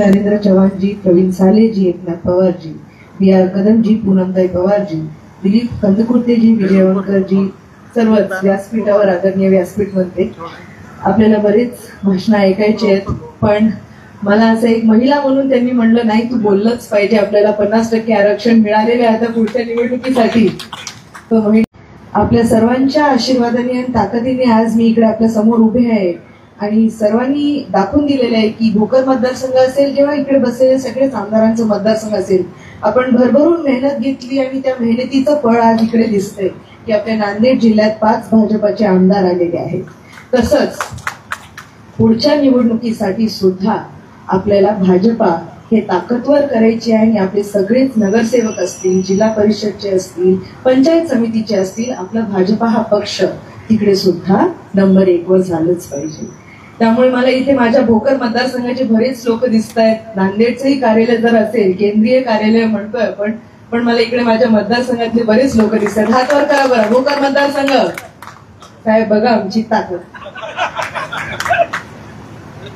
नरेंद्र चव्हाण जी, प्रवीण साले जी, एकनाथ पवार जी, बी आर कदम जी, पूनमताई पवार जी, दिलीप कंदकुर्ते जी, विजयवंकर जी, सर्वच व्यासपीठावर आदरणीय व्यासपीठ म्हणते. आपल्याला बरेच भाषणं ऐकायचे आहेत, पण मला असं एक महिला म्हणून त्यांनी म्हणलं नाही तू बोललंच पाहिजे, आपल्याला 50% आरक्षण मिळालेले आहे आता पुढच्या निवडणुकीसाठी. तो आपल्या सर्वांच्या आशीर्वादाने आणि ताकदीने आज मी इकडे आपल्या समोर उभे आहे आणि सर्वांनी दाखवून दिलेलं आहे की भोकर मतदारसंघ असेल किंवा इकडे बसलेले सगळेच आमदारांचं मतदारसंघ असेल, आपण भरभरून मेहनत घेतली आणि त्या मेहनतीचं फळ आज इकडे दिसतंय की आपल्या नांदेड जिल्ह्यात 5 भाजपाचे आमदार आलेले आहेत. तसंच पुढच्या निवडणुकीसाठी सुद्धा आपल्याला भाजपा हे ताकदवर करायचे आहे आणि आपले सगळेच नगरसेवक असतील, जिल्हा परिषदचे असतील, पंचायत समितीचे असतील, आपला भाजपा हा पक्ष तिकडे सुद्धा नंबर 1 वर झालंच पाहिजे. त्यामुळे मला इथे माझ्या भोकर मतदारसंघाचे बरेच लोक दिसत आहेत. नांदेडचंही कार्यालय जर असेल, केंद्रीय कार्यालय म्हणतोय आपण, पण मला इकडे माझ्या मतदारसंघातले बरेच लोक दिसत आहेत. हात वर करा बरं. भोकर मतदारसंघ साहेब बघा आमची ताकद.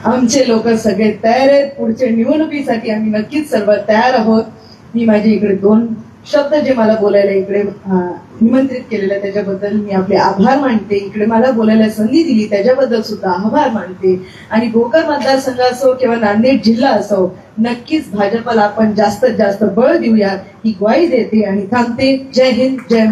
आमचे लोक सगळे तयार आहेत. पुढच्या निवडणुकीसाठी आम्ही नक्कीच सर्व तयार आहोत. मी माझे इकडे 2 शब्द जे मला बोलायला इकडे निमंत्रित केलेले त्याच्याबद्दल मी आपले आभार मानते. इकडे मला बोलायला संधी दिली त्याच्याबद्दल सुद्धा आभार मानते. आणि भोकर मतदारसंघ असो किंवा नांदेड जिल्हा असो, नक्कीच भाजपला आपण जास्तीत जास्त बळ देऊया ही ग्वाही देते आणि थांबते. जय हिंद, जय